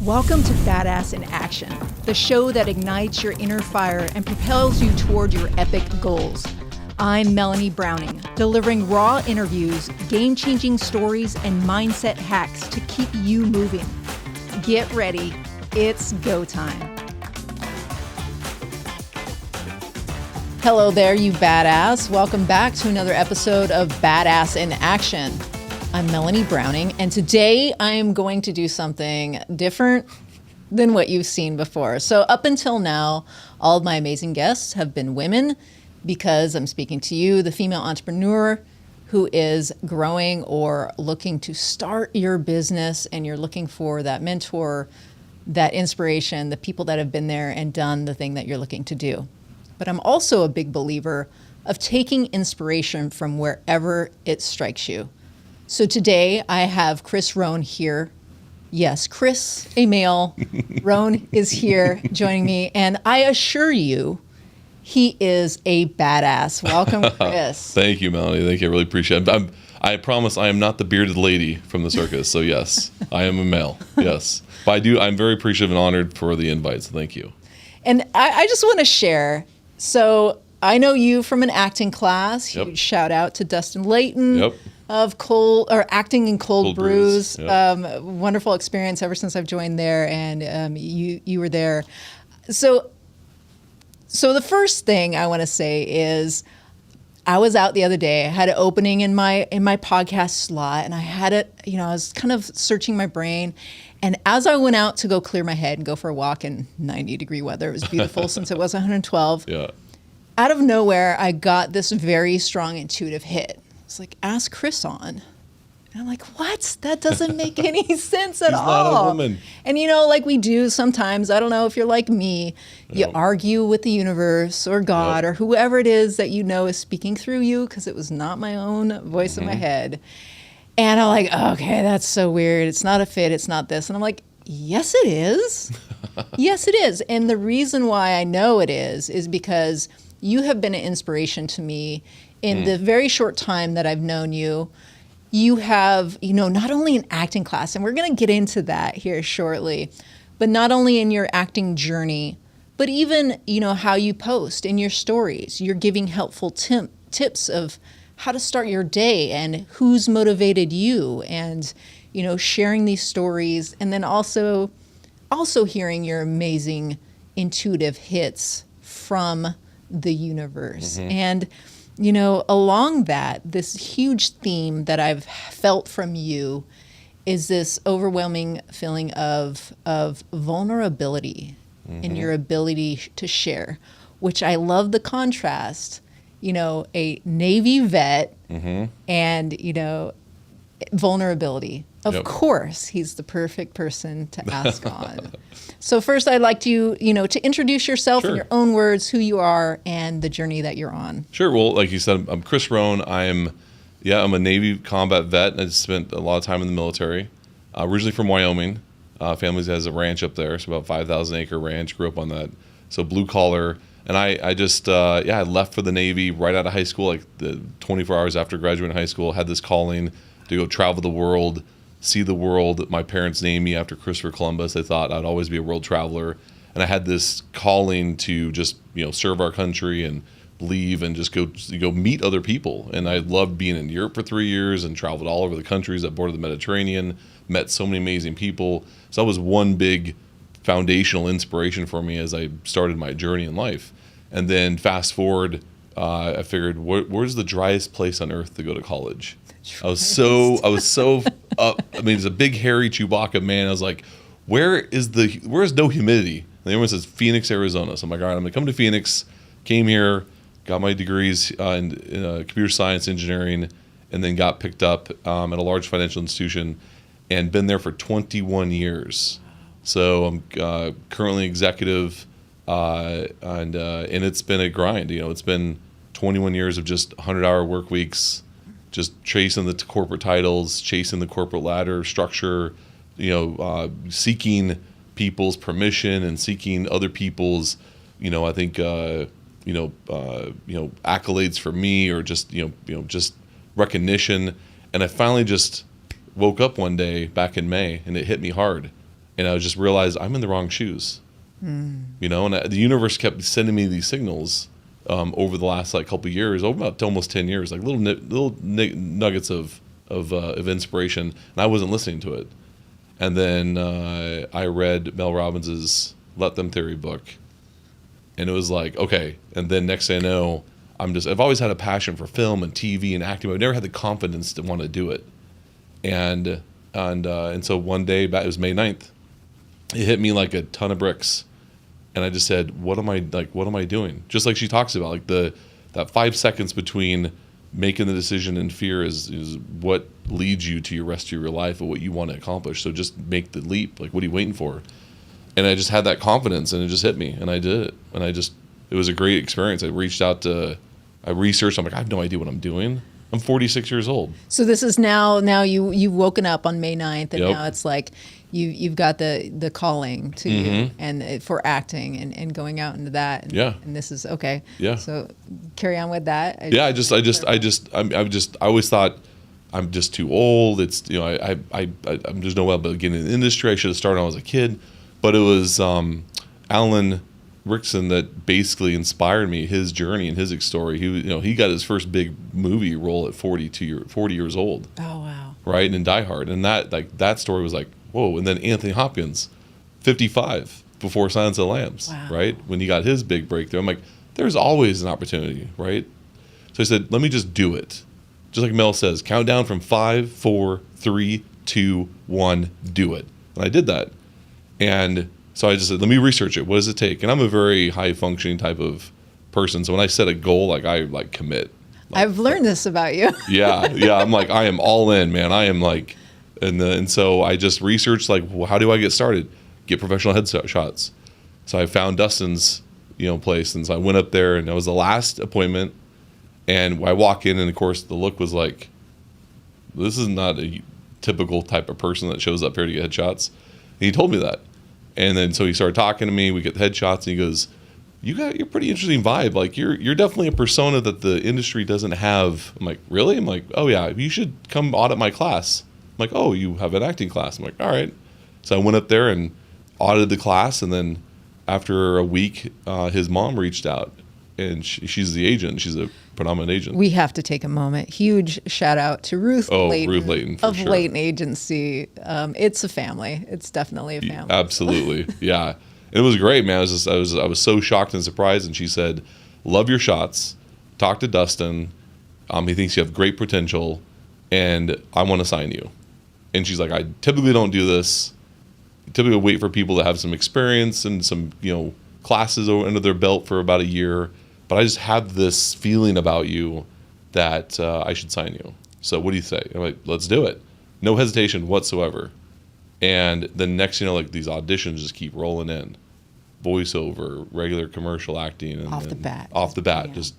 Welcome to Badass in Action, the show that ignites your inner fire and propels you toward your epic goals. I'm Melanie Browning, delivering raw interviews, game-changing stories, and mindset hacks to keep you moving. Get ready, it's go time. Hello there, you badass. Welcome back to another episode of Badass in Action. I'm Melanie Browning, and today I am going to do something different than what you've seen before. So up until now, all of my amazing guests have been women because I'm speaking to you, the female entrepreneur who is growing or looking to start your business, and you're looking for that mentor, that inspiration, the people that have been there and done the thing that you're looking to do. But I'm also a big believer of taking inspiration from wherever it strikes you. So today I have Chris Roan here. Yes, Chris, a male. Roan is here joining me. And I assure you, he is a badass. Welcome, Chris. Thank you, Melanie. Thank you. I really appreciate it. I promise I am not the bearded lady from the circus. So yes, I am a male. Yes. But I'm very appreciative and honored for the invite. So thank you. And I just want to share. So I know you from an acting class. Huge shout out to Dustin Layton. Of acting in Cold Brews. Yep. Wonderful experience ever since I've joined there, and you were there. So the first thing I want to say is, I was out the other day. I had an opening in my podcast slot, and I had it. I was kind of searching my brain, and as I went out to go clear my head and go for a walk in 90-degree weather, it was beautiful since it was 112. Yeah. Out of nowhere, I got this very strong intuitive hit. It's like, ask Chris on. And I'm like, what? That doesn't make any sense at all. He's not a woman. And like we do sometimes, I don't know if you're like me, you argue with the universe or God or whoever it is that is speaking through you, because it was not my own voice in my head. And I'm like, okay, that's so weird. It's not a fit. It's not this. And I'm like, yes, it is. Yes, it is. And the reason why I know it is because you have been an inspiration to me. In the very short time that I've known you, you have, not only an acting class, and we're going to get into that here shortly, but not only in your acting journey, but even, how you post in your stories. You're giving helpful tips of how to start your day and who's motivated you, and, sharing these stories, and then also hearing your amazing intuitive hits from the universe. And along that, this huge theme that I've felt from you is this overwhelming feeling of vulnerability in your ability to share, which I love the contrast, a Navy vet and, vulnerability. Of course, he's the perfect person to ask on. So first, I'd like you, to introduce yourself in your own words, who you are, and the journey that you're on. Sure. Well, like you said, I'm Chris Roan. I'm a Navy combat vet, and I spent a lot of time in the military. Originally from Wyoming. Family has a ranch up there. It's about 5,000 acre ranch. Grew up on that. So blue collar. And I just, I left for the Navy right out of high school, like the 24 hours after graduating high school. Had this calling to go travel the world, see the world. My parents named me after Christopher Columbus. They thought I'd always be a world traveler. And I had this calling to just, serve our country and leave and just go meet other people. And I loved being in Europe for 3 years and traveled all over the countries that border the Mediterranean, met so many amazing people. So that was one big foundational inspiration for me as I started my journey in life. And then fast forward, I figured, where's the driest place on earth to go to college? I was so up. I mean, it's a big, hairy Chewbacca man. I was like, where's no humidity? And everyone says Phoenix, Arizona. So I'm like, all right, I'm going to come to Phoenix. Came here, got my degrees in computer science engineering, and then got picked up at a large financial institution and been there for 21 years. So I'm currently executive, and it's been a grind. It's been 21 years of just 100-hour work weeks, just chasing the corporate titles, chasing the corporate ladder structure, seeking people's permission and seeking other people's, I think, accolades for me, or just, just recognition. And I finally just woke up one day back in May, and it hit me hard. And I just realized I'm in the wrong shoes. You know, and the universe kept sending me these signals over the last like couple of years, about almost 10 years, like little nuggets of inspiration, and I wasn't listening to it. And then I read Mel Robbins's Let Them Theory book, and it was like, okay. And then next thing I know, I've always had a passion for film and TV and acting, but I've never had the confidence to want to do it. And so one day, it was May 9th, it hit me like a ton of bricks. And I just said, what am I doing? Just like she talks about, like that 5 seconds between making the decision and fear is what leads you to your rest of your life or what you want to accomplish. So just make the leap. Like, what are you waiting for? And I just had that confidence, and it just hit me, and I did it. And it was a great experience. I researched. I'm like, I have no idea what I'm doing. I'm 46 years old. So this is now you've woken up on May 9th, and now it's like you've got the calling to you and for acting and going out into that. And, and this is okay. Yeah. So carry on with that. I always thought I'm just too old. It's, you know, I'm just no way about getting in the industry. I should have started when I was a kid, but it was Alan Rickson that basically inspired me, his journey and his story. He got his first big movie role at 40 years old. Oh wow! Right, and in Die Hard, and that story was like, whoa. And then Anthony Hopkins, 55, before Silence of the Lambs. Wow. Right, when he got his big breakthrough, I'm like, there's always an opportunity, right? So I said, let me just do it. Just like Mel says, count down from 5, 4, 3, 2, 1, do it. And I did that, and so I just said, let me research it. What does it take? And I'm a very high functioning type of person. So when I set a goal, I commit. I've learned this about you. Yeah. I'm like, I am all in, man. I am like, and so I just researched, like, well, how do I get started? Get professional headshots. So I found Dustin's, place. And so I went up there, and it was the last appointment. And I walk in, and of course the look was like, this is not a typical type of person that shows up here to get headshots. And he told me that. And then so he started talking to me. We get the headshots, and he goes, "You're pretty interesting vibe. Like you're definitely a persona that the industry doesn't have." I'm like, "Really?" I'm like, "Oh yeah, you should come audit my class." I'm like, "Oh, you have an acting class?" I'm like, "All right." So I went up there and audited the class, and then after a week, his mom reached out, and she's the agent. She's a predominant agent. We have to take a moment. Huge shout out to Ruth Layton, Ruth Layton of sure. Layton Agency. It's a family. It's definitely a family. Absolutely, yeah. And it was great, man. I was so shocked and surprised. And she said, "Love your shots. Talk to Dustin. He thinks you have great potential, and I want to sign you." And she's like, "I typically don't do this. I typically wait for people to have some experience and some classes under their belt for about a year. But I just have this feeling about you that I should sign you. So what do you say?" I'm like, "Let's do it." No hesitation whatsoever. And the next, these auditions just keep rolling in. Voiceover, regular commercial acting. And, off the bat.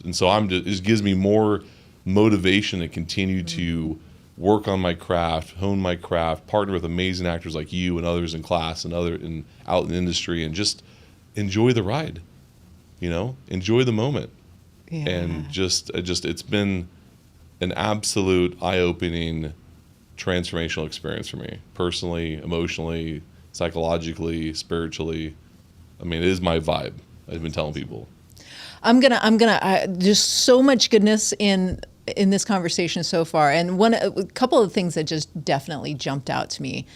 And so it just gives me more motivation to continue to work on my craft, hone my craft, partner with amazing actors like you and others in class and out in the industry, and just enjoy the ride. Enjoy the moment. Yeah. And just it's been an absolute eye-opening, transformational experience for me, personally, emotionally, psychologically, spiritually. I mean, it is my vibe. I've been telling people. I'm gonna just so much goodness in this conversation so far, and a couple of things that just definitely jumped out to me.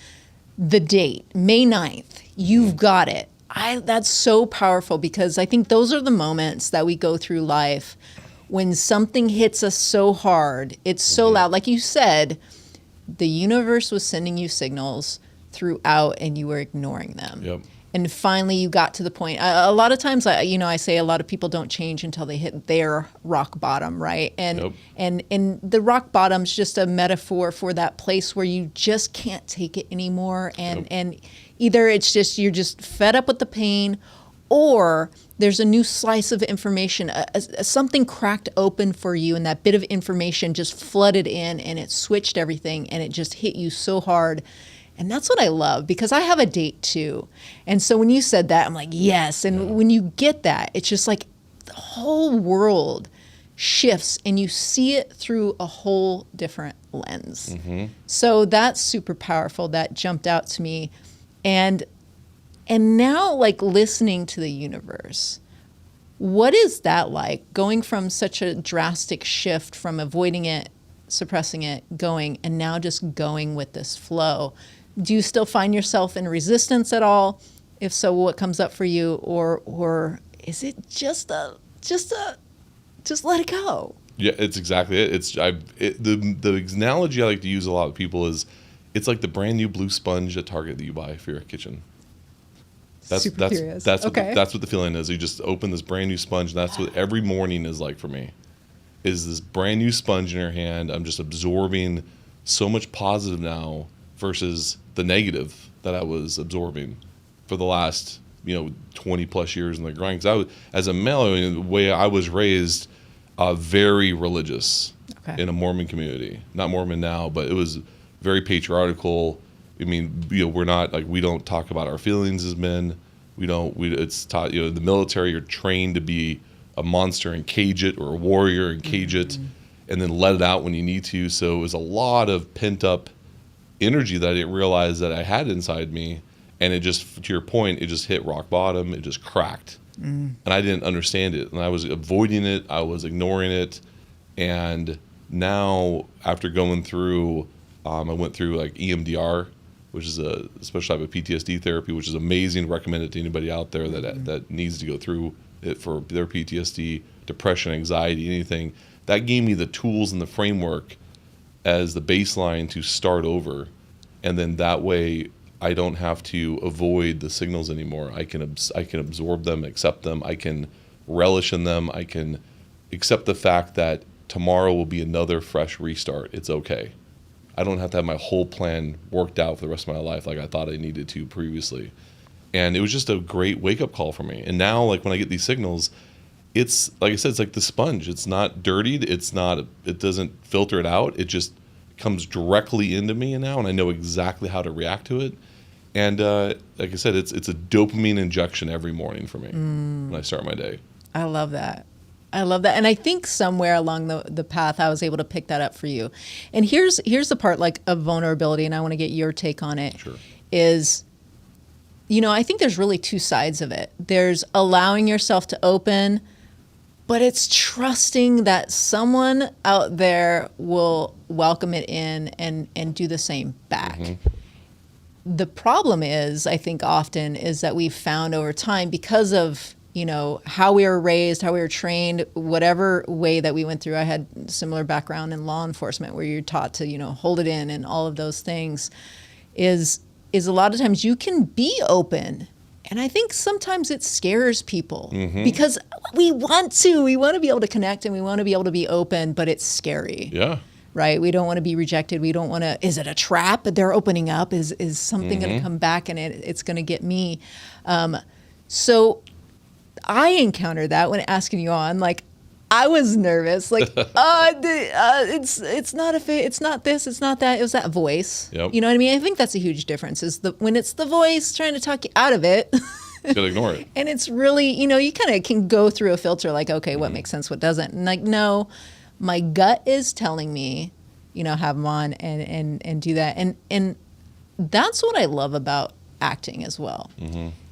The date, May 9th. You've got it. That's so powerful, because I think those are the moments that we go through life when something hits us so hard, it's so loud. Like you said, the universe was sending you signals throughout, and you were ignoring them. Yep. And finally, you got to the point. A lot of times, I say a lot of people don't change until they hit their rock bottom, right? And and the rock bottom's just a metaphor for that place where you just can't take it anymore, and either it's just you're just fed up with the pain, or there's a new slice of information, something cracked open for you, and that bit of information just flooded in, and it switched everything, and it just hit you so hard. And that's what I love, because I have a date too. And so when you said that, I'm like, yes. And when you get that, it's just like the whole world shifts, and you see it through a whole different lens. Mm-hmm. So that's super powerful. That jumped out to me. And now, like, listening to the universe, what is that like, going from such a drastic shift from avoiding it, suppressing it, going, and now just going with this flow? Do you still find yourself in resistance at all? If so, what comes up for you? Or is it just let it go? Yeah, it's exactly it. The analogy I like to use a lot with people is, it's like the brand new blue sponge at Target that you buy for your kitchen. Super curious. That's okay. That's what the feeling is. You just open this brand new sponge, and that's what every morning is like for me. Is this brand new sponge in your hand? I'm just absorbing so much positive now versus the negative that I was absorbing for the last 20 plus years in the grind. Because as a male, the way I was raised, very religious in a Mormon community. Not Mormon now, but it was very patriarchal. I mean, we're not like, we don't talk about our feelings as men. It's taught, the military, you're trained to be a monster and cage it, or a warrior and cage it, and then let it out when you need to. So it was a lot of pent up energy that I didn't realize that I had inside me. And it just, to your point, it just hit rock bottom. It just cracked. And I didn't understand it. And I was avoiding it. I was ignoring it. And now, after going through, I went through like EMDR, which is a special type of PTSD therapy, which is amazing. Recommend it to anybody out there that needs to go through it for their PTSD, depression, anxiety, anything. That gave me the tools and the framework as the baseline to start over. And then that way, I don't have to avoid the signals anymore. I can absorb them, accept them. I can relish in them. I can accept the fact that tomorrow will be another fresh restart. It's okay. I don't have to have my whole plan worked out for the rest of my life like I thought I needed to previously. And it was just a great wake-up call for me. And now, like, when I get these signals, it's, like I said, it's like the sponge. It's not dirtied. It doesn't filter it out. It just comes directly into me now, and I know exactly how to react to it. And like I said, it's a dopamine injection every morning for me when I start my day. I love that. And I think somewhere along the path, I was able to pick that up for you. And here's the part, like, of vulnerability, and I want to get your take on it. Sure. Is, I think there's really two sides of it. There's allowing yourself to open, but it's trusting that someone out there will welcome it in and do the same back. The problem is, I think often, is that we've found over time, because of how we were raised, how we were trained, whatever way that we went through. I had a similar background in law enforcement, where you're taught to hold it in and all of those things. Is a lot of times you can be open, and I think sometimes it scares people because we want to be able to connect, and we want to be able to be open, but it's scary. Yeah. Right? We don't want to be rejected. We don't want to, is it a trap that they're opening up? Is something going to come back and it's going to get me? So I encountered that when asking you on, like, I was nervous, like, it's not it's not this, it's not that. It was that voice. Yep. You know what I mean? I think that's a huge difference, is when it's the voice trying to talk you out of it. You gotta ignore it. And it's really, you kind of can go through a filter, like, okay, what makes sense, what doesn't. And like, no, my gut is telling me, have them on and do that. And that's what I love about acting as well,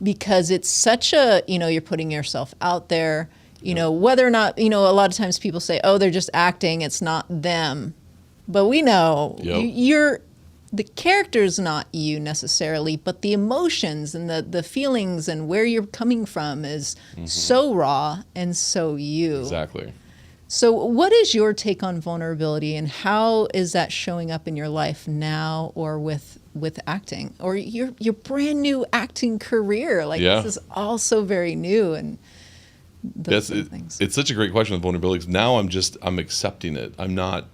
because it's such a, you're putting yourself out there, whether or not, a lot of times people say, oh, they're just acting, it's not them. But we know the character's not you necessarily, but the emotions and the feelings and where you're coming from is so raw and so you. Exactly. So what is your take on vulnerability, and how is that showing up in your life now, or with acting, or your brand new acting career? Like, this is all so very new, and those things. It's such a great question with vulnerability, because now I'm accepting it. I'm not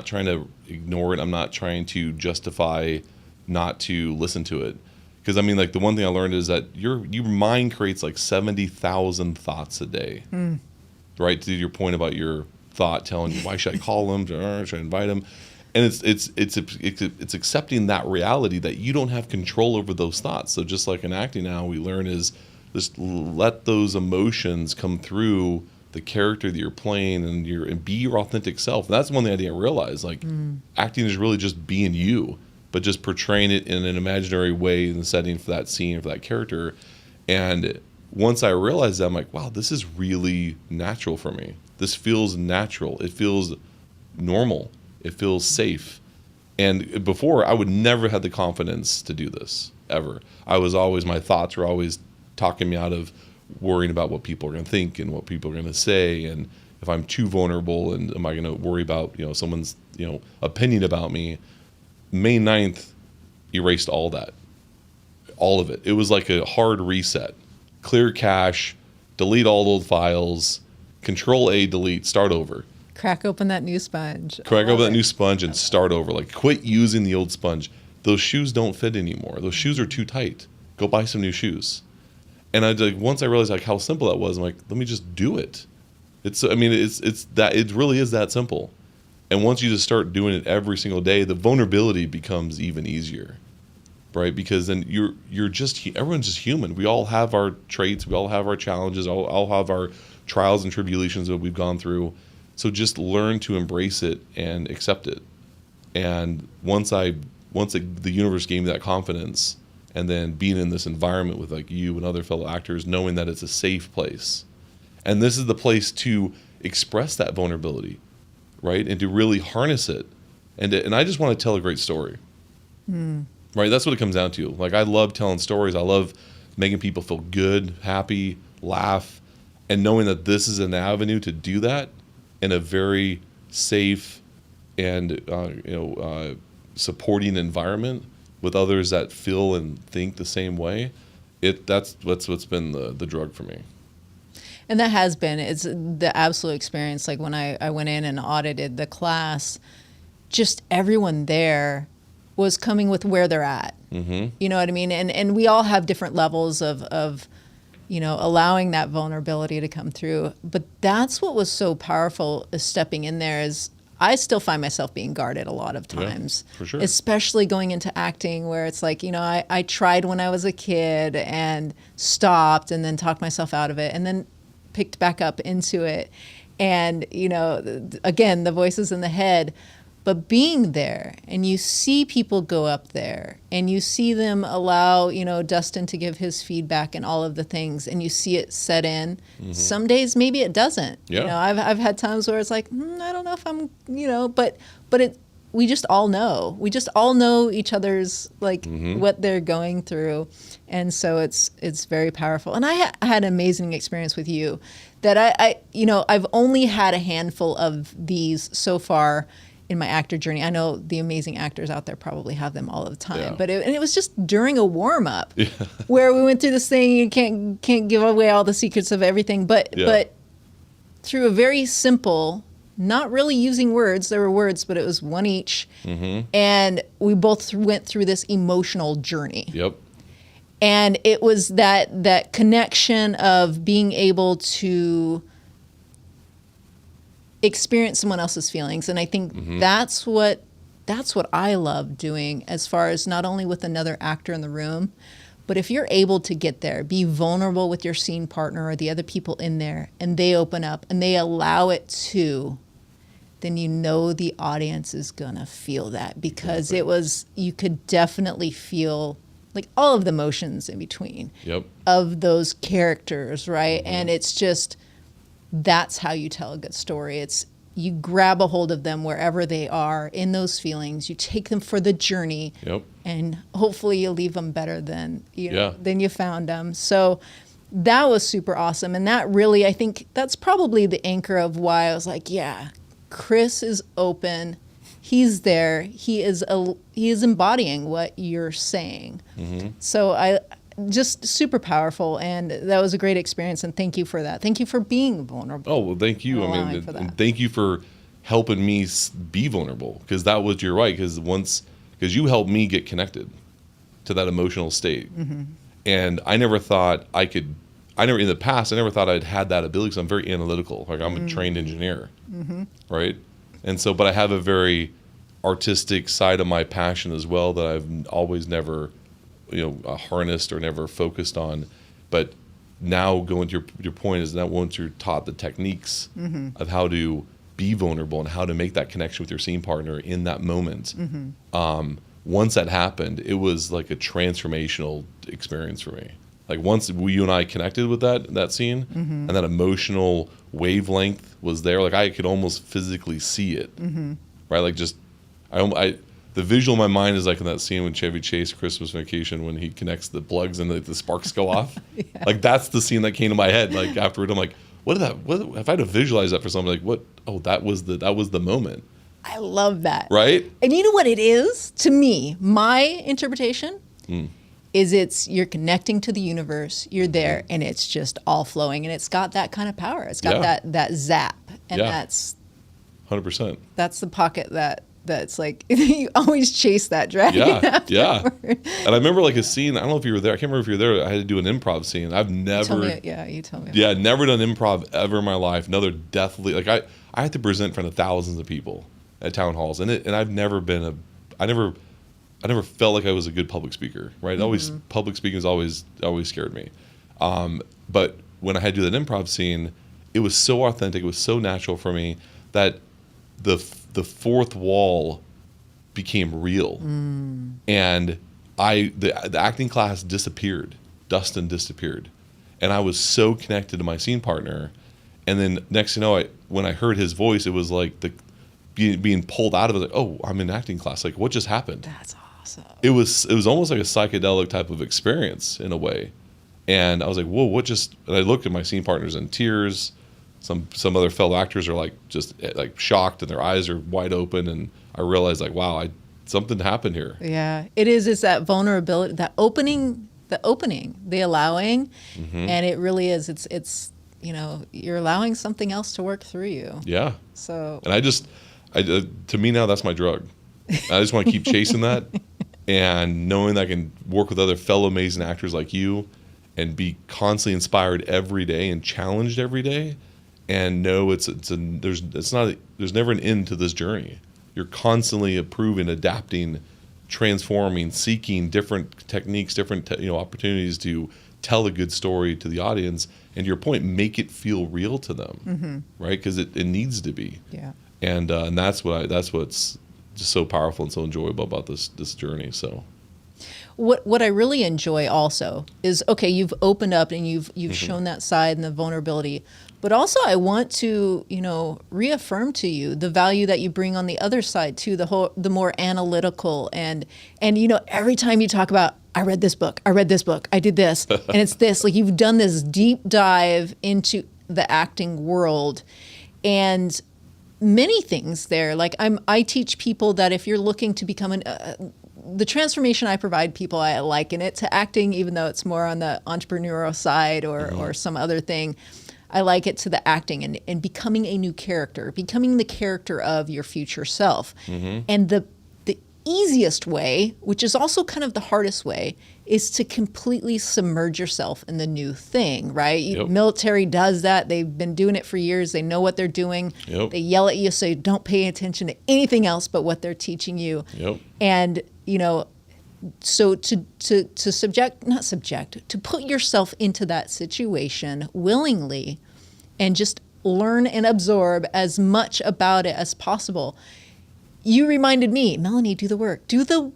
trying to ignore it. I'm not trying to justify not to listen to it. Because I mean, like, the one thing I learned is that your mind creates like 70,000 thoughts a day. Right, to your point about your thought telling you, why should I call them? Should I invite them? And it's accepting that reality that you don't have control over those thoughts. So just like in acting now, we learn is just let those emotions come through the character that you're playing, and be your authentic self. And that's one thing I didn't realize. Like, acting is really just being you. but just portraying it in an imaginary way in the setting for that scene, for that character. And once I realized that, I'm like, wow, this is really natural for me. This feels natural. It feels normal. It feels safe. And before, I would never have the confidence to do this, ever. My thoughts were always talking me out of worrying about what people are going to think and what people are going to say, and if I'm too vulnerable, and am I going to worry about someone's opinion about me. May 9th erased all that, all of it. It was like a hard reset. Clear cache, delete all old files, Control A, delete, start over. Crack open that new sponge. Crack open that new sponge and start over. Like, quit using the old sponge. Those shoes don't fit anymore. Those shoes are too tight. Go buy some new shoes. And once I realized like how simple that was, I'm like, let me just do it. It's that, it really is that simple. And once you just start doing it every single day, the vulnerability becomes even easier, right? Because then everyone's just human. We all have our traits. We all have our challenges. All have our trials and tribulations that we've gone through. So just learn to embrace it and accept it. And once the universe gave me that confidence, and then being in this environment with like you and other fellow actors, knowing that it's a safe place, and this is the place to express that vulnerability, right? And to really harness it. And I just want to tell a great story, right? That's what it comes down to. Like, I love telling stories. I love making people feel good, happy, laugh, and knowing that this is an avenue to do that in a very safe and supporting environment with others that feel and think the same way. That's what's been the drug for me. And that has been, it's the absolute experience. Like when I went in and audited the class, just everyone there was coming with where they're at. Mm-hmm. You know what I mean? And we all have different levels of allowing that vulnerability to come through. But that's what was so powerful, is stepping in there. Is I still find myself being guarded a lot of times, for sure. Especially going into acting, where it's like, I tried when I was a kid and stopped and then talked myself out of it and then picked back up into it. And, again, the voices in the head. But being there, and you see people go up there, and you see them allow, Dustin to give his feedback and all of the things, and you see it set in. Mm-hmm. Some days maybe it doesn't. Yeah. I've had times where it's like, I don't know if I'm, but we just all know. We just all know each other's what they're going through, and so it's very powerful. And I had an amazing experience with you, that I've only had a handful of these so far in my actor journey. I know the amazing actors out there probably have them all the time, but it was just during a warm up where we went through this thing. You can't give away all the secrets of everything, but through a very simple, not really using words. There were words, but it was one each, and we both went through this emotional journey. Yep. And it was that connection of being able to experience someone else's feelings. And I think that's what I love doing, as far as not only with another actor in the room, but if you're able to get there, be vulnerable with your scene partner or the other people in there, and they open up and they allow it to, then the audience is gonna feel that, because you could definitely feel like all of the emotions in between of those characters, right? And it's just, that's how you tell a good story. It's, you grab a hold of them wherever they are in those feelings. You take them for the journey, and hopefully you leave them better than you found them. So that was super awesome, and that really, I think that's probably the anchor of why I was like, Chris is open. He's there. He is embodying what you're saying. So I. Just super powerful, and that was a great experience, and thank you for that. Thank you for being vulnerable. Oh, well, thank you. And thank you for helping me be vulnerable, because you're right, because you helped me get connected to that emotional state. And I never thought in the past, I never thought I'd had that ability, because I'm very analytical. Like, I'm a trained engineer, right? And so, but I have a very artistic side of my passion as well that I've always never harnessed or never focused on. But now, going to your point, is that once you're taught the techniques of how to be vulnerable and how to make that connection with your scene partner in that moment, once that happened, it was like a transformational experience for me. Like once you and I connected with that scene, and that emotional wavelength was there, like I could almost physically see it, right? Like just, the visual in my mind is like in that scene when Chevy Chase Christmas Vacation, when he connects the plugs and the sparks go off. Yeah. Like that's the scene that came to my head. Like afterward, I'm like, what if I had to visualize that for something, like what? Oh, that was the moment. I love that. Right? And you know what it is? To me, my interpretation is you're connecting to the universe, you're there, and it's just all flowing, and it's got that kind of power. It's got that zap, and that's 100%. That's the pocket that's like you always chase that dragon. Yeah. And I remember like a scene. I don't know if you were there. I can't remember if you were there. I had to do an improv scene. I've never. You told me. Yeah, never done improv ever in my life. Another deathly like I had to present in front of thousands of people at town halls, and I've never been I never felt like I was a good public speaker. Right? Always public speaking has always scared me. But when I had to do that improv scene, it was so authentic. It was so natural for me that the fourth wall became real, and the acting class disappeared. Dustin disappeared, and I was so connected to my scene partner. And then next thing you know, when I heard his voice, it was like being pulled out of it. Like, oh, I'm in acting class. Like, what just happened? That's awesome. It was almost like a psychedelic type of experience in a way, and I was like, whoa, what just? And I looked at my scene partners in tears. Some other fellow actors are like just like shocked and their eyes are wide open, and I realized like, wow, something happened here. Yeah, it is. It's that vulnerability, that opening, the allowing, and it really is. It's you're allowing something else to work through you. Yeah. So. And to me now, that's my drug. I just want to keep chasing that, and knowing that I can work with other fellow amazing actors like you, and be constantly inspired every day and challenged every day. And no, there's never an end to this journey. You're constantly improving, adapting, transforming, seeking different techniques, different opportunities to tell a good story to the audience. And to your point, make it feel real to them, right? Because it needs to be. Yeah. And that's what's just so powerful and so enjoyable about this journey. So. What I really enjoy also is, okay, you've opened up and you've shown that side and the vulnerability, but also I want to, reaffirm to you the value that you bring on the other side too, the more analytical and every time you talk about, I read this book, I did this, and it's this, like you've done this deep dive into the acting world, and many things there. Like I teach people that if you're looking to become the transformation I provide people, I liken it to acting, even though it's more on the entrepreneurial side or some other thing. I like it to the acting and becoming a new character, becoming the character of your future self. And the easiest way, which is also kind of the hardest way, is to completely submerge yourself in the new thing, right? Yep. Military does that. They've been doing it for years. They know what they're doing. Yep. They yell at you so you don't pay attention to anything else but what they're teaching you. Yep. And, so to put yourself into that situation willingly and just learn and absorb as much about it as possible. You reminded me, Melanie, do the work. Do the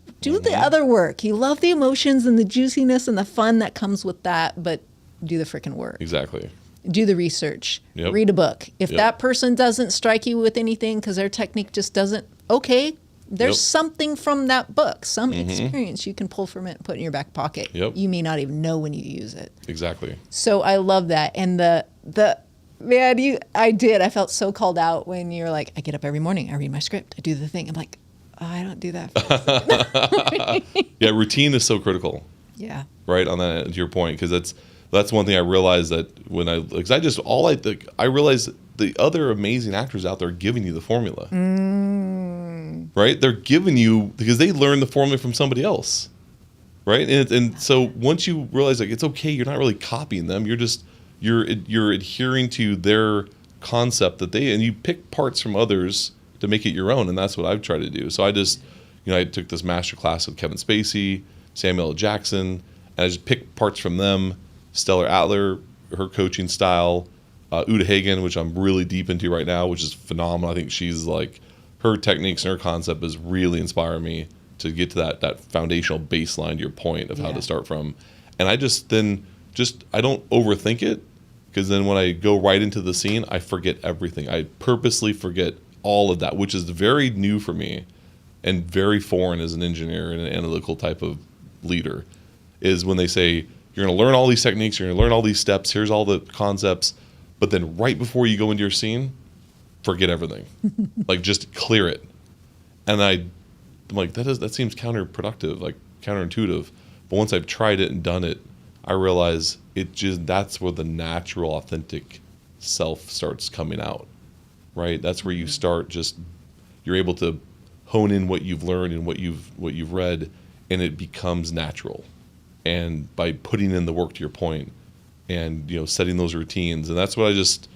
other work. You love the emotions and the juiciness and the fun that comes with that, but do the freaking work. Exactly. Do the research. Yep. Read a book. If that person doesn't strike you with anything because their technique just doesn't, okay, there's something from that book, some experience you can pull from it and put in your back pocket. Yep. You may not even know when you use it. Exactly. So I love that. And man, I felt so called out when you're like, I get up every morning, I read my script, I do the thing. I'm like, oh, I don't do that. Yeah, routine is so critical. Yeah. Right, on that, to your point, because that's one thing I realized that when I realized the other amazing actors out there are giving you the formula. Right? They're giving you, because they learned the formula from somebody else. Right? And so once you realize like it's okay, you're not really copying them, you're adhering to their concept and you pick parts from others to make it your own, and that's what I've tried to do. So I just, I took this master class with Kevin Spacey, Samuel L. Jackson, and I just picked parts from them. Stellar Adler, her coaching style, Uta Hagen, which I'm really deep into right now, which is phenomenal. I think she's like, her techniques and her concept is really inspiring me to get to that foundational baseline, to your point of how to start from. And I I don't overthink it, because then when I go right into the scene, I forget everything. I purposely forget all of that, which is very new for me and very foreign as an engineer and an analytical type of leader, is when they say, you're going to learn all these techniques, you're going to learn all these steps, here's all the concepts, but then right before you go into your scene, forget everything. Like, just clear it. And I'm like, that seems counterproductive, like counterintuitive. But once I've tried it and done it, I realize that's where the natural, authentic self starts coming out, right? That's where you start you're able to hone in what you've learned and what you've read, and it becomes natural. And by putting in the work, to your point, and setting those routines, and that's what I just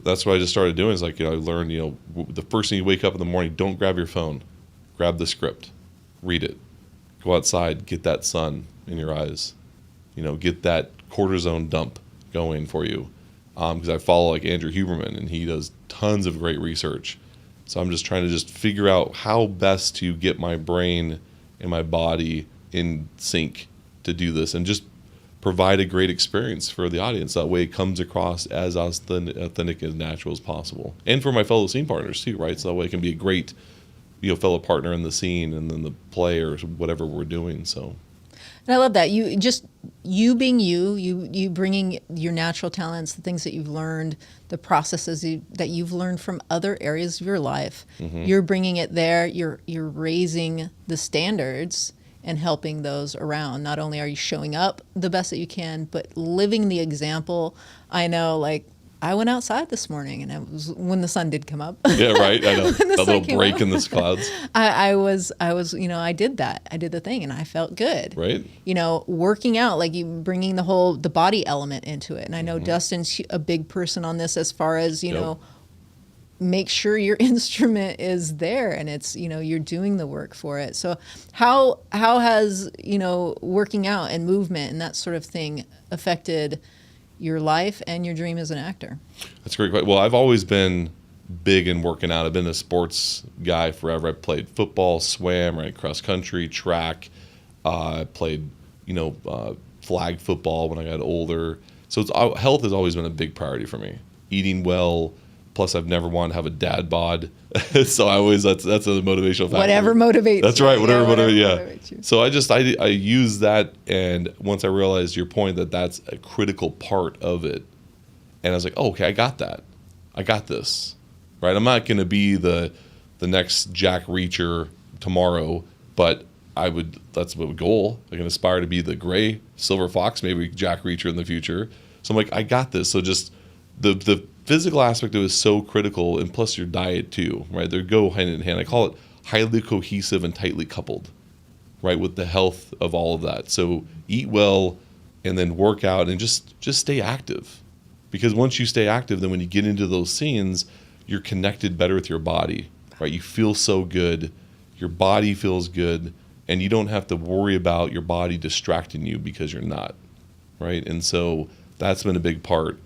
started doing. Is like, I learned, the first thing you wake up in the morning, don't grab your phone, grab the script, read it, go outside, get that sun in your eyes, get that cortisone dump going for you. Because I follow like Andrew Huberman, and he does tons of great research. So I'm just trying to figure out how best to get my brain and my body in sync to do this, and just provide a great experience for the audience. That way it comes across as authentic and natural as possible. And for my fellow scene partners too, right? So that way it can be a great, fellow partner in the scene, and then the play or whatever we're doing. So. And I love that. You being you bringing your natural talents, the things that you've learned, the processes that you've learned from other areas of your life. Mm-hmm. You're bringing it there. You're raising the standards and helping those around. Not only are you showing up the best that you can, but living the example. I know, like, I went outside this morning, and it was when the sun did come up. Yeah, right. I know. That little break in the clouds. I was, I did that. I did the thing, and I felt good. Right. Working out, like, you bringing the body element into it. And I know Dustin's a big person on this, as far as, make sure your instrument is there, and it's, you're doing the work for it. So how has, working out and movement and that sort of thing affected your life and your dream as an actor? That's a great question. Well, I've always been big in working out. I've been a sports guy forever. I played football, swam, right, cross country, track. I played, flag football when I got older. So health has always been a big priority for me. Eating well. Plus, I've never wanted to have a dad bod, so I always that's a motivational factor. Whatever motivates. That's right. Whatever motivates you. So I use that, and once I realized your point that that's a critical part of it, and I was like, oh, okay, I got that. I got this. Right. I'm not going to be the next Jack Reacher tomorrow, but that's a goal. I can aspire to be the gray silver fox, maybe Jack Reacher in the future. So I'm like, I got this. So just the physical aspect of it is so critical, and plus your diet too, right? They go hand in hand. I call it highly cohesive and tightly coupled, right, with the health of all of that. So eat well, and then work out, and just stay active. Because once you stay active, then when you get into those scenes, you're connected better with your body, right? You feel so good, your body feels good, and you don't have to worry about your body distracting you because you're not, right? And so that's been a big part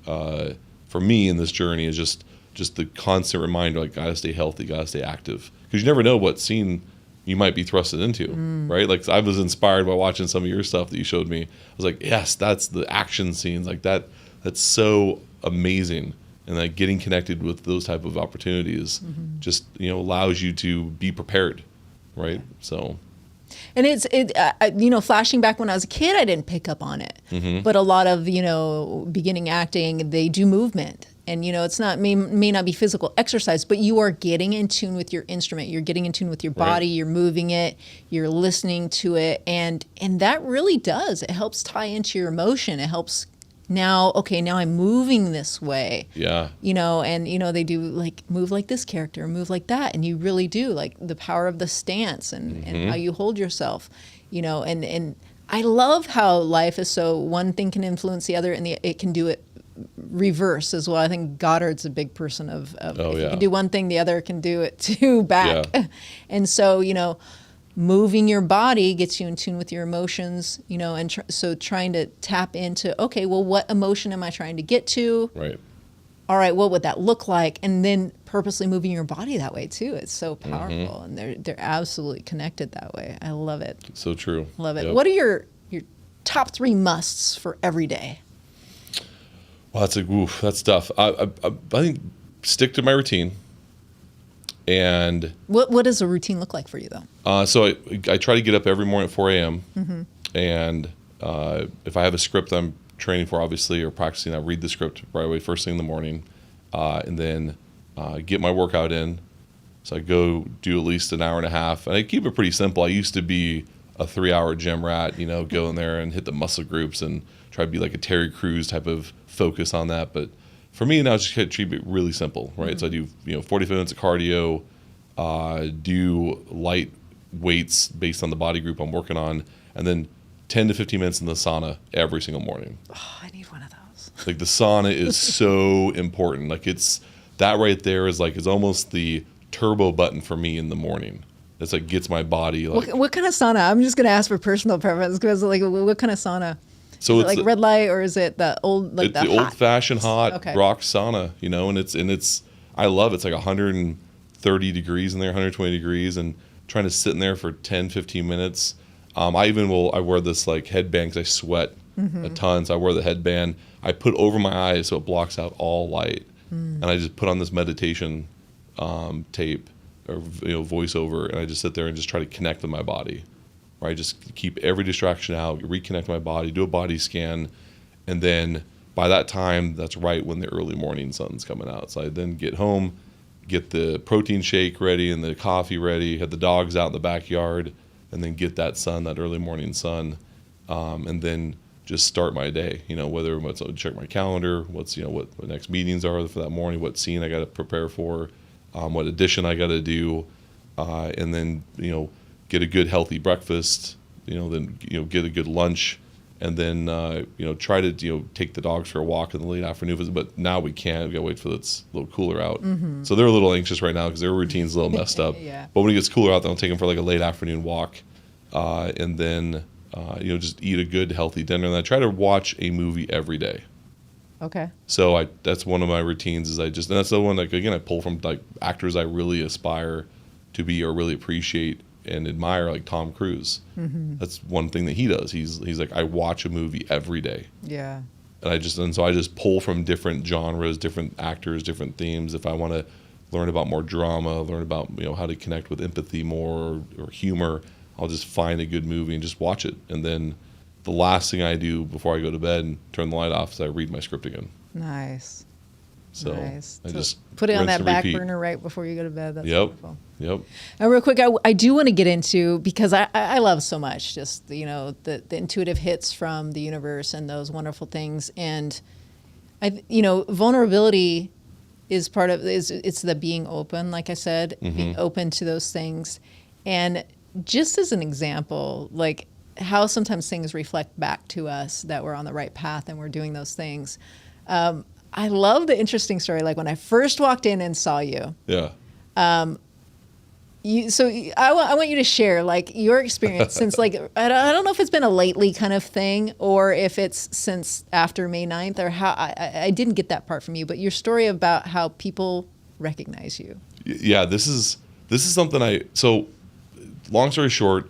for me in this journey, is just the constant reminder, like, gotta stay healthy, gotta stay active, because you never know what scene you might be thrusted into, right? Like, I was inspired by watching some of your stuff that you showed me. I was like, yes, that's the action scenes, like that. That's so amazing, and like getting connected with those type of opportunities just allows you to be prepared, right? So. And flashing back when I was a kid, I didn't pick up on it. Mm-hmm. But a lot of, beginning acting, they do movement. And, it's may not be physical exercise, but you are getting in tune with your instrument. You're getting in tune with your body. Right. You're moving it. You're listening to it. And that really does. It helps tie into your emotion. It helps now I'm moving this way. Yeah. They do, like, move like this character, move like that. And you really do, like, the power of the stance and how you hold yourself, and I love how life is so one thing can influence the other, and it can do it reverse as well. I think Goddard's a big person of you can do one thing, the other can do it too back. Yeah. And so, moving your body gets you in tune with your emotions, and so trying to tap into, okay, well, what emotion am I trying to get to? Right. all right, what would that look like? And then purposely moving your body that way too. It's so powerful, and they're absolutely connected that way. I love it. So true. Love it. Yep. What are your top 3 musts for every day? Well, that's tough. I think stick to my routine. And what does a routine look like for you though? so I try to get up every morning at 4 a.m. And if I have a script I'm training for, obviously, or practicing, I read the script right away first thing in the morning, and then get my workout in. So I go do at least an hour and a half, and I keep it pretty simple. I used to be a 3-hour gym rat, go in there and hit the muscle groups and try to be like a Terry Crews type of focus on that. But for me now, I just keep it really simple, right? So I do 45 minutes of cardio, do light weights based on the body group I'm working on, and then 10 to 15 minutes in the sauna every single morning. Oh, I need one of those. Like the sauna is so important. Like it's that right there is almost the turbo button for me in the morning. It's like gets my body like. What kind of sauna? I'm just gonna ask for personal preference because like what kind of sauna? So is it like red light, or is it the old like the old fashioned hot okay. rock sauna? And it's I love it. It's like 130 degrees in there, 120 degrees, and trying to sit in there for 10, 15 minutes. I wear this like headband because I sweat a ton, so I wear the headband. I put over my eyes so it blocks out all light, and I just put on this meditation tape or voiceover, and I just sit there and just try to connect with my body. Right, just keep every distraction out, reconnect my body, do a body scan, and then by that time, that's right when the early morning sun's coming out. So I then get home, get the protein shake ready and the coffee ready, have the dogs out in the backyard, and then get that early morning sun, and then just start my day. Whether check my calendar, what the next meetings are for that morning, what scene I got to prepare for, what addition I got to do, and then get a good healthy breakfast, then get a good lunch, and then try to take the dogs for a walk in the late afternoon. But now we can't. We got to wait till it's a little cooler out. So they're a little anxious right now because their routine's a little messed up. Yeah. But when it gets cooler out, then I'll take them for like a late afternoon walk, and then just eat a good healthy dinner. And I try to watch a movie every day. Okay. So that's one of my routines. And that's the one I pull from like actors I really aspire to be or really appreciate and admire, like Tom Cruise. That's one thing that he does. He's like, I watch a movie every day. Yeah. And so I just pull from different genres, different actors, different themes. If I want to learn about more drama, learn about how to connect with empathy more or humor, I'll just find a good movie and just watch it. And then the last thing I do before I go to bed and turn the light off is I read my script again. Nice. So nice. I just put it on that back repeat. burner right before you go to bed. That's Yep. wonderful. Yep. Now, real quick, I do want to get into, because I love so much just the intuitive hits from the universe and those wonderful things, and vulnerability is part of it's the being open, like I said, being open to those things, and just as an example, like how sometimes things reflect back to us that we're on the right path and we're doing those things. I love the interesting story. Like when I first walked in and saw you. Yeah. I want you to share like your experience since like, I don't know if it's been a lately kind of thing or if it's since after May 9th or how, I didn't get that part from you, but your story about how people recognize you. Yeah, this is something so long story short,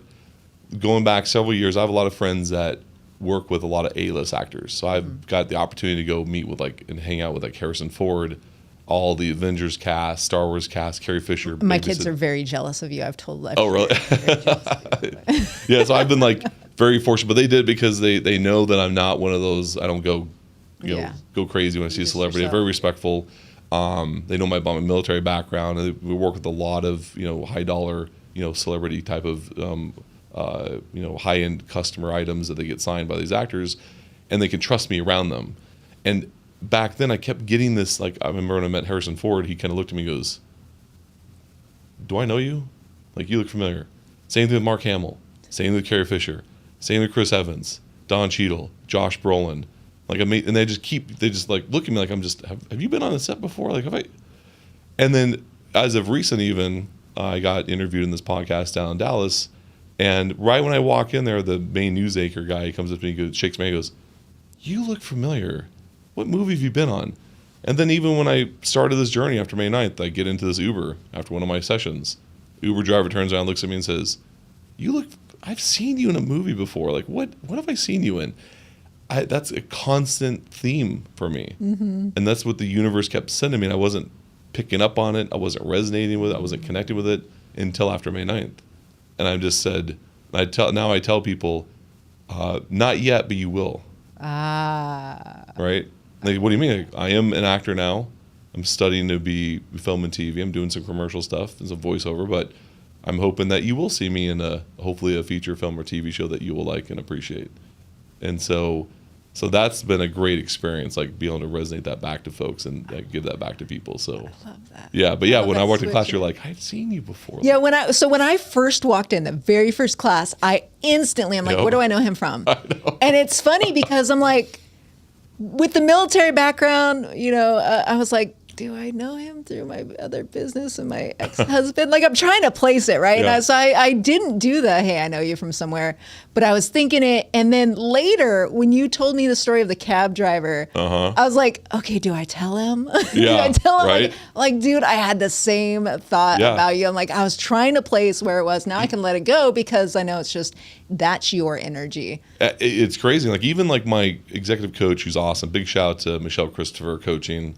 going back several years, I have a lot of friends that work with a lot of A-list actors. So I've got the opportunity to go meet with and hang out with Harrison Ford, all the Avengers cast, Star Wars cast, Carrie Fisher. My kids are very jealous of you. I've told them. Oh, really? Yeah, so I've been very fortunate, but they did because they know that I'm not one of those, I don't go crazy when I see a celebrity. I'm very respectful. They know my military background. And we work with a lot of, high dollar, celebrity type of, high-end customer items that they get signed by these actors, and they can trust me around them. And back then I kept getting this, I remember when I met Harrison Ford, he kind of looked at me and goes, do I know you? You look familiar. Same thing with Mark Hamill. Same thing with Carrie Fisher. Same with Chris Evans, Don Cheadle, Josh Brolin. And they just look at me like I'm just, have you been on the set before? And then as of recent even, I got interviewed in this podcast down in Dallas. And right when I walk in there, the main news anchor guy comes up to me, shakes my hand, and goes, "You look familiar. What movie have you been on?" And then even when I started this journey after May 9th, I get into this Uber after one of my sessions. Uber driver turns around, looks at me and says, I've seen you in a movie before. Like, what have I seen you in? That's a constant theme for me. Mm-hmm. And that's what the universe kept sending me. And I wasn't picking up on it. I wasn't resonating with it. I wasn't connecting with it until after May 9th. And I just said, I tell people, not yet, but you will. Right? Like, what do you mean? Like, I am an actor now. I'm studying to be film and TV. I'm doing some commercial stuff as a voiceover, but I'm hoping that you will see me in hopefully a feature film or TV show that you will like and appreciate. And so that's been a great experience, like being able to resonate that back to folks and give that back to people. So I love that. Yeah, but yeah, when I walked in class, you're like, I've seen you before. Yeah, when I first walked in, the very first class, I'm like, where do I know him from? I know. And it's funny because I'm like, with the military background, I was like, do I know him through my other business and my ex-husband? Like, I'm trying to place it, right? Yeah. And so I didn't do the, hey, I know you from somewhere, but I was thinking it. And then later, when you told me the story of the cab driver, I was like, okay, do I tell him? Do Yeah, I tell him? right? Like, dude, I had the same thought about you. I'm like, I was trying to place where it was. Now I can let it go because I know it's just, that's your energy. It's crazy. Like, even like my executive coach, who's awesome. Big shout out to Michelle Christopher Coaching.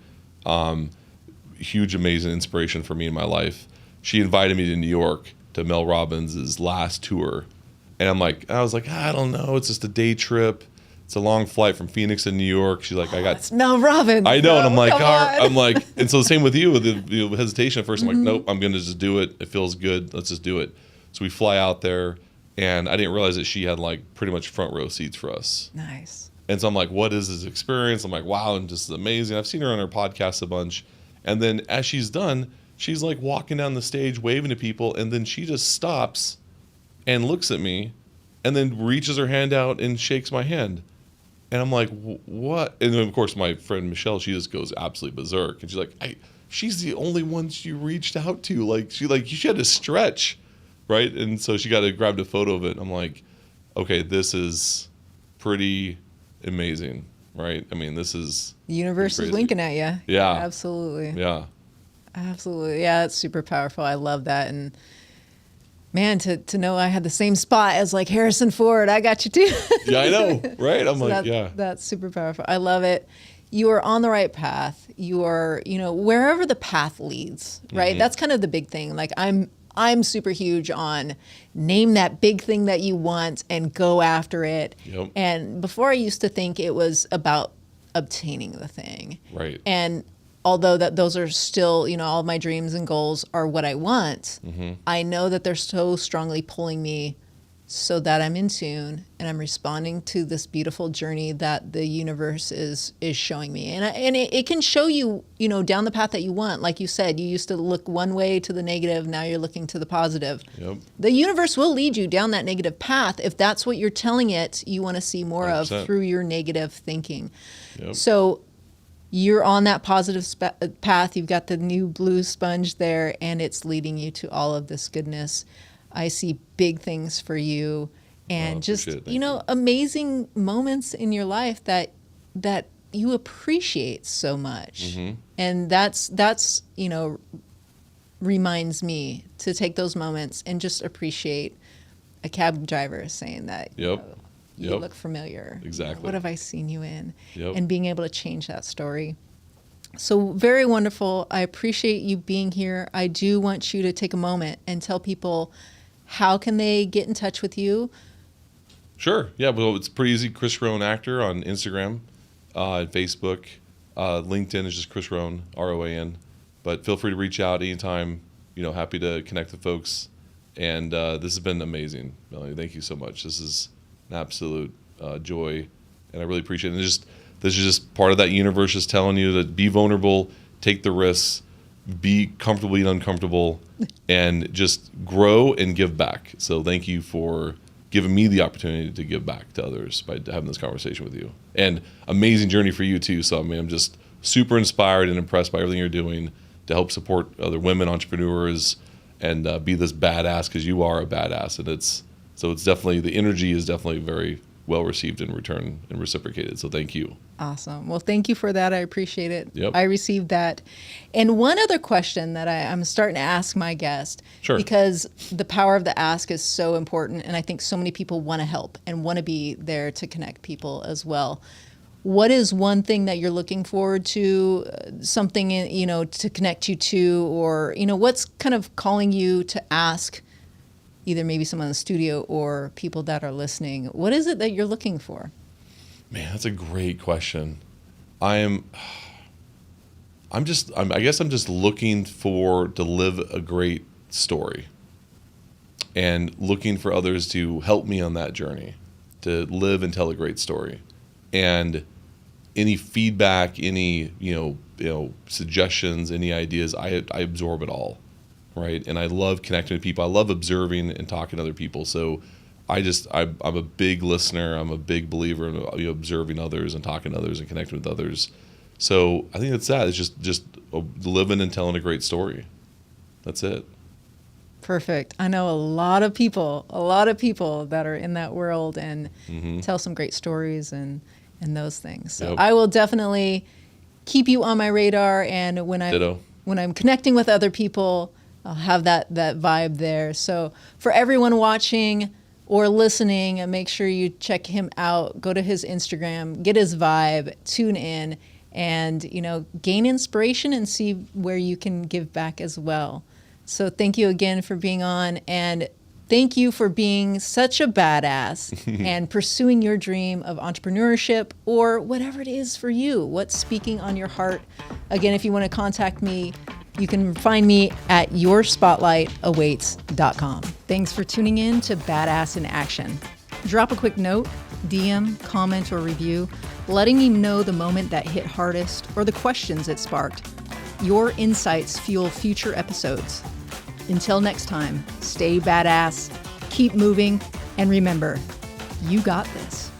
Huge, amazing inspiration for me in my life. She invited me to New York to Mel Robbins' last tour. And I was like, I don't know. It's just a day trip. It's a long flight from Phoenix to New York. She's like, It's Mel Robbins. I know. And I'm like, come on. And so the same with you, with the hesitation at first. I'm like, nope, I'm going to just do it. It feels good. Let's just do it. So we fly out there, and I didn't realize that she had like pretty much front row seats for us. Nice. And so I'm like, what is this experience? I'm like, wow, and just amazing. I've seen her on her podcast a bunch. And then as she's done, she's like walking down the stage, waving to people. And then she just stops and looks at me and then reaches her hand out and shakes my hand. And I'm like, what? And then, of course, my friend Michelle, she just goes absolutely berserk. And she's like, she's the only one you reached out to. Like, she had to stretch, right? And so she grabbed a photo of it. I'm like, okay, this is pretty amazing, right? I mean, this is the universe is winking at you. Yeah, absolutely. Yeah, absolutely. Yeah, it's super powerful. I love that. And man, to know I had the same spot as like Harrison Ford, I got you too. Yeah, I know, right? I'm like, that's super powerful. I love it. You are on the right path. You are, wherever the path leads, right? Mm-hmm. That's kind of the big thing. Like I'm super huge on name that big thing that you want and go after it. Yep. And before I used to think it was about obtaining the thing. Right. And although those are still, all my dreams and goals are what I want, I know that they're so strongly pulling me so that I'm in tune and I'm responding to this beautiful journey that the universe is showing me. And it can show you, down the path that you want. Like you said, you used to look one way to the negative. Now you're looking to the positive. Yep. The universe will lead you down that negative path if that's what you're telling it you want to see more 100%. Of through your negative thinking. Yep. So you're on that positive path. You've got the new blue sponge there, and it's leading you to all of this goodness. I see big things for you, and just, amazing moments in your life that you appreciate so much. Mm-hmm. And that's reminds me to take those moments and just appreciate a cab driver saying that, you look familiar. Exactly. What have I seen you in? Yep. And being able to change that story. So very wonderful. I appreciate you being here. I do want you to take a moment and tell people, how can they get in touch with you? Sure. Yeah, well, it's pretty easy. Chris Roan Actor on Instagram and Facebook. LinkedIn is just Chris Roan, ROAN. But feel free to reach out anytime. Happy to connect with folks. And this has been amazing, Melanie. Thank you so much. This is an absolute joy, and I really appreciate it. And this is just part of that universe just telling you to be vulnerable, take the risks, be comfortable being uncomfortable, and just grow and give back. So thank you for giving me the opportunity to give back to others by having this conversation with you. And amazing journey for you too. So I'm just super inspired and impressed by everything you're doing to help support other women entrepreneurs and be this badass, because you are a badass. And it's definitely, the energy is definitely very well received in return and reciprocated. So thank you. Awesome. Well, thank you for that. I appreciate it. Yep. I received that. And one other question that I'm starting to ask my guest, Sure. because the power of the ask is so important, and I think so many people want to help and want to be there to connect people as well. What is one thing that you're looking forward to, something, to connect you to, or, what's kind of calling you to ask either maybe someone in the studio or people that are listening? What is it that you're looking for? Man, that's a great question. I guess I'm just looking to live a great story and looking for others to help me on that journey, to live and tell a great story. And any feedback, any, suggestions, any ideas, I absorb it all. Right. And I love connecting with people. I love observing and talking to other people. So I'm a big listener. I'm a big believer in observing others and talking to others and connecting with others. So I think that's that. It's just living and telling a great story. That's it. Perfect. I know a lot of people that are in that world and tell some great stories and those things. So Yep. I will definitely keep you on my radar. And when I'm connecting with other people, I'll have that vibe there. So for everyone watching or listening, make sure you check him out. Go to his Instagram, get his vibe, tune in, and gain inspiration and see where you can give back as well. So thank you again for being on, and thank you for being such a badass and pursuing your dream of entrepreneurship or whatever it is for you. What's speaking on your heart? Again, if you want to contact me, you can find me at yourspotlightawaits.com. Thanks for tuning in to Badass in Action. Drop a quick note, DM, comment, or review, letting me know the moment that hit hardest or the questions it sparked. Your insights fuel future episodes. Until next time, stay badass, keep moving, and remember, you got this.